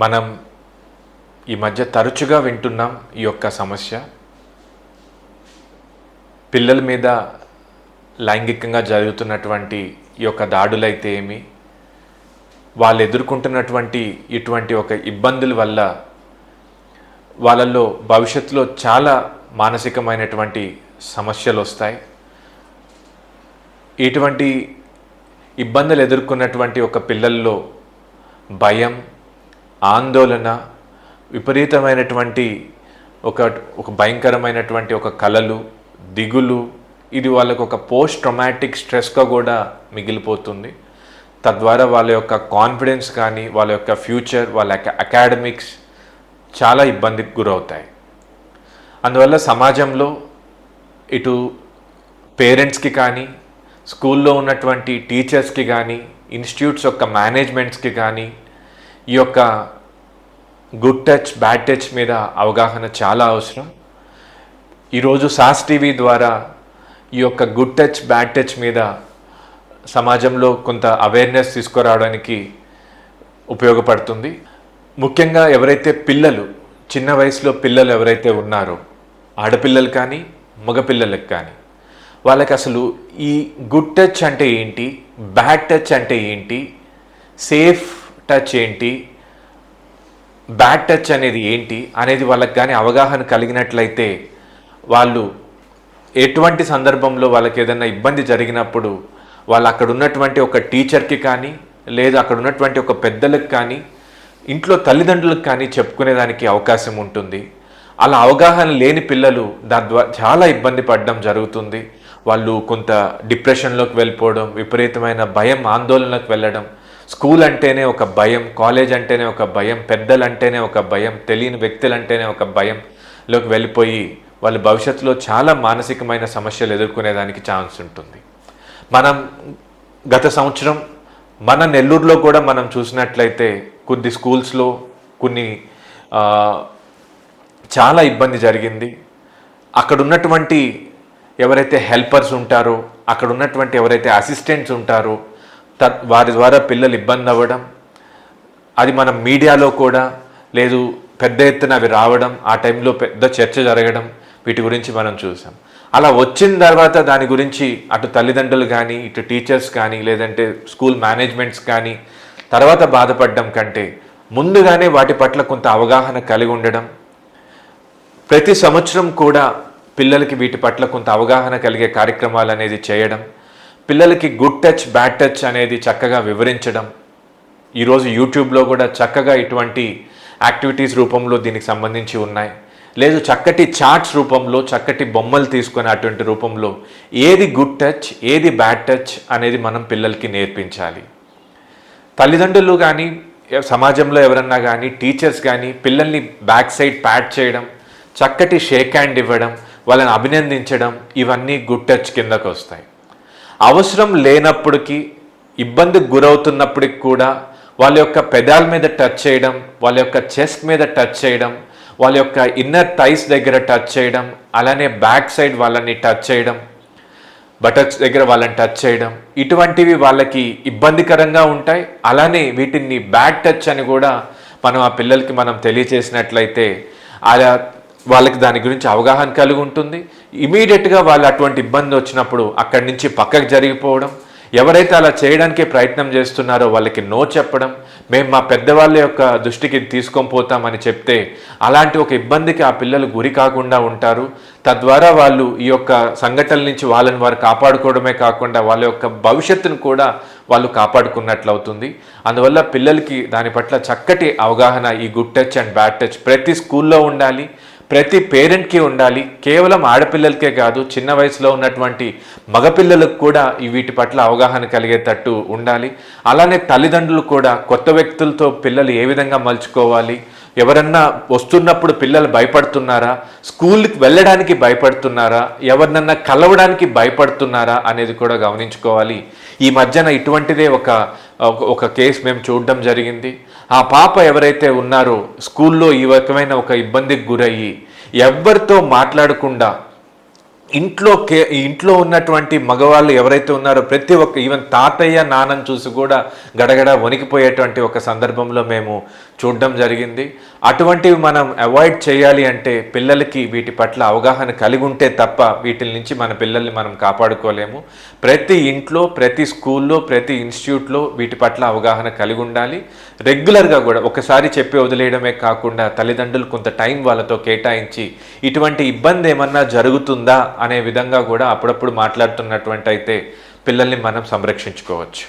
మనం ఈ మధ్య తరచుగా వింటున్నాం ఈ యొక్క సమస్య. పిల్లల మీద లైంగికంగా జరుగుతున్నటువంటి ఈ యొక్క దాడులైతే ఏమి, వాళ్ళు ఎదుర్కొంటున్నటువంటి ఇటువంటి ఒక ఇబ్బందుల వల్ల వాళ్ళల్లో భవిష్యత్తులో చాలా మానసికమైనటువంటి సమస్యలు వస్తాయి. ఇటువంటి ఇబ్బందులు ఎదుర్కొన్నటువంటి ఒక పిల్లల్లో భయం, ఆందోళన, విపరీతమైనటువంటి ఒక భయంకరమైనటువంటి ఒక కలలు, దిగులు, ఇది వాళ్ళకు ఒక పోస్ట్ ట్రామాటిక్ స్ట్రెస్గా కూడా మిగిలిపోతుంది. తద్వారా వాళ్ళ యొక్క కాన్ఫిడెన్స్ కానీ, వాళ్ళ యొక్క ఫ్యూచర్, వాళ్ళ యొక్క అకాడమిక్స్ చాలా ఇబ్బందికి గురవుతాయి. అందువల్ల సమాజంలో ఇటు పేరెంట్స్కి కానీ, స్కూల్లో ఉన్నటువంటి టీచర్స్కి కానీ, ఇన్స్టిట్యూట్స్ యొక్క మేనేజ్మెంట్స్కి కానీ ఈ యొక్క గుడ్ టచ్, బ్యాడ్ టచ్ మీద అవగాహన చాలా అవసరం. ఈరోజు సాస్ టీవీ ద్వారా ఈ యొక్క గుడ్ టచ్, బ్యాడ్ టచ్ మీద సమాజంలో కొంత అవేర్నెస్ తీసుకురావడానికి ఉపయోగపడుతుంది. ముఖ్యంగా ఎవరైతే పిల్లలు, చిన్న వయసులో పిల్లలు ఎవరైతే ఉన్నారో, ఆడపిల్లలు కానీ మగపిల్లలకు కానీ, వాళ్ళకి అసలు ఈ గుడ్ టచ్ అంటే ఏంటి, బ్యాడ్ టచ్ అంటే ఏంటి, సేఫ్ టచ్ ఏంటి, బ్యాడ్ టచ్ అనేది ఏంటి అనేది వాళ్ళకి కానీ అవగాహన కలిగినట్లయితే వాళ్ళు ఎటువంటి సందర్భంలో వాళ్ళకి ఏదైనా ఇబ్బంది జరిగినప్పుడు వాళ్ళు అక్కడ ఉన్నటువంటి ఒక టీచర్కి కానీ, లేదా అక్కడ ఉన్నటువంటి ఒక పెద్దలకు కానీ, ఇంట్లో తల్లిదండ్రులకు కానీ చెప్పుకునేదానికి అవకాశం ఉంటుంది. అలా అవగాహన లేని పిల్లలు దాని ద్వారా చాలా ఇబ్బంది పడడం జరుగుతుంది. వాళ్ళు కొంత డిప్రెషన్లోకి వెళ్ళిపోవడం, విపరీతమైన భయం, ఆందోళనకు వెళ్ళడం, స్కూల్ అంటేనే ఒక భయం, కాలేజ్ అంటేనే ఒక భయం, పెద్దలంటేనే ఒక భయం, తెలియని వ్యక్తులంటేనే ఒక భయంలోకి వెళ్ళిపోయి వాళ్ళ భవిష్యత్తులో చాలా మానసికమైన సమస్యలు ఎదుర్కొనేదానికి ఛాన్స్ ఉంటుంది. మనం గత సంవత్సరం మన నెల్లూరులో కూడా మనం చూసినట్లయితే కొన్ని స్కూల్స్లో కొన్ని చాలా ఇబ్బంది జరిగింది. అక్కడ ఉన్నటువంటి ఎవరైతే హెల్పర్స్ ఉంటారో, అక్కడ ఉన్నటువంటి ఎవరైతే అసిస్టెంట్స్ ఉంటారో వారి ద్వారా పిల్లలు ఇబ్బంది అవ్వడం, అది మనం మీడియాలో కూడా లేదు పెద్ద ఎత్తున అవి రావడం, ఆ టైంలో పెద్ద చర్చ జరగడం, వీటి గురించి మనం చూసాం. అలా వచ్చిన తర్వాత దాని గురించి అటు తల్లిదండ్రులు కానీ, ఇటు టీచర్స్ కానీ, లేదంటే స్కూల్ మేనేజ్మెంట్స్ కానీ తర్వాత బాధపడడం కంటే ముందుగానే వాటి పట్ల కొంత అవగాహన కలిగి ఉండడం, ప్రతి సంవత్సరం కూడా పిల్లలకి వీటి పట్ల కొంత అవగాహన కలిగే కార్యక్రమాలు అనేది చేయడం, పిల్లలకి గుడ్ టచ్, బ్యాడ్ టచ్ అనేది చక్కగా వివరించడం. ఈరోజు యూట్యూబ్లో కూడా చక్కగా ఇటువంటి యాక్టివిటీస్ రూపంలో దీనికి సంబంధించి ఉన్నాయి. లేదు చక్కటి చార్ట్స్ రూపంలో, చక్కటి బొమ్మలు తీసుకునే అటువంటి రూపంలో ఏది గుడ్ టచ్, ఏది బ్యాడ్ టచ్ అనేది మనం పిల్లలకి నేర్పించాలి. తల్లిదండ్రులు కానీ, సమాజంలో ఎవరన్నా కానీ, టీచర్స్ కానీ పిల్లల్ని బ్యాక్ సైడ్ ప్యాట్ చేయడం, చక్కటి షేక్ హ్యాండ్ ఇవ్వడం, వాళ్ళని అభినందించడం, ఇవన్నీ గుడ్ టచ్ కిందకు వస్తాయి. అవసరం లేనప్పటికీ, ఇబ్బందికి గురవుతున్నప్పటికి కూడా వాళ్ళ యొక్క పెదాల మీద టచ్ చేయడం, వాళ్ళ యొక్క చెస్ట్ మీద టచ్ చేయడం, వాళ్ళ యొక్క ఇన్నర్ థైస్ దగ్గర టచ్ చేయడం, అలానే బ్యాక్ సైడ్ వాళ్ళని టచ్ చేయడం, బటక్స్ దగ్గర వాళ్ళని టచ్ చేయడం, ఇటువంటివి వాళ్ళకి ఇబ్బందికరంగా ఉంటాయి. అలానే వీటిని బ్యాడ్ టచ్ అని కూడా మనం ఆ పిల్లలకి మనం తెలియచేసినట్లయితే అలా వాళ్ళకి దాని గురించి అవగాహన కలిగి ఉంటుంది. ఇమీడియట్గా వాళ్ళు అటువంటి ఇబ్బంది వచ్చినప్పుడు అక్కడి నుంచి పక్కకు జరిగిపోవడం, ఎవరైతే అలా చేయడానికి ప్రయత్నం చేస్తున్నారో వాళ్ళకి నో చెప్పడం, మేము మా పెద్దవాళ్ళ యొక్క దృష్టికి తీసుకొని పోతామని చెప్తే అలాంటి ఒక ఇబ్బందికి ఆ పిల్లలు గురి కాకుండా ఉంటారు. తద్వారా వాళ్ళు ఈ యొక్క సంఘటనల నుంచి వాళ్ళని వారు కాపాడుకోవడమే కాకుండా వాళ్ళ యొక్క భవిష్యత్తును కూడా వాళ్ళు కాపాడుకున్నట్లు అవుతుంది. అందువల్ల పిల్లలకి దాని పట్ల చక్కటి అవగాహన, ఈ good touch and bad touch ప్రతి స్కూల్లో ఉండాలి, ప్రతి పేరెంట్కి ఉండాలి. కేవలం ఆడపిల్లలకే కాదు, చిన్న వయసులో ఉన్నటువంటి మగపిల్లలకు కూడా వీటి పట్ల అవగాహన కలిగేటట్టు ఉండాలి. అలానే తల్లిదండ్రులు కూడా కొత్త వ్యక్తులతో పిల్లలు ఏ విధంగా మలుచుకోవాలి, ఎవరన్నా వస్తున్నప్పుడు పిల్లలు భయపడుతున్నారా, స్కూల్కి వెళ్ళడానికి భయపడుతున్నారా, ఎవరినన్నా కలవడానికి భయపడుతున్నారా అనేది కూడా గమనించుకోవాలి. ఈ మధ్యన ఇటువంటిదే ఒక కేసు మేము చూడడం జరిగింది. ఆ పాప ఎవరైతే ఉన్నారో స్కూల్లో ఈ రకమైన ఒక ఇబ్బందికి గురయ్యి ఎవరితో మాట్లాడకుండా ఇంట్లో ఉన్నటువంటి మగవాళ్ళు ఎవరైతే ఉన్నారో ప్రతి ఒక్క ఈవెన్ తాతయ్య నాన్నని చూసి కూడా గడగడ వణికిపోయేటువంటి ఒక సందర్భంలో మేము చూడడం జరిగింది. అటువంటివి మనం అవాయిడ్ చేయాలి అంటే పిల్లలకి వీటి పట్ల అవగాహన కలిగి ఉంటే తప్ప వీటి నుంచి మన పిల్లల్ని మనం కాపాడుకోలేము. ప్రతి ఇంట్లో, ప్రతి స్కూల్లో, ప్రతి ఇన్స్టిట్యూట్లో వీటి పట్ల అవగాహన కలిగి ఉండాలి. రెగ్యులర్గా కూడా ఒకసారి చెప్పి వదిలేయడమే కాకుండా తల్లిదండ్రులు కొంత టైం వాళ్ళతో కేటాయించి ఇటువంటి ఇబ్బంది ఏమన్నా జరుగుతుందా అనే విధంగా కూడా అప్పుడప్పుడు మాట్లాడుతున్నటువంటి అయితే పిల్లల్ని మనం సంరక్షించుకోవచ్చు.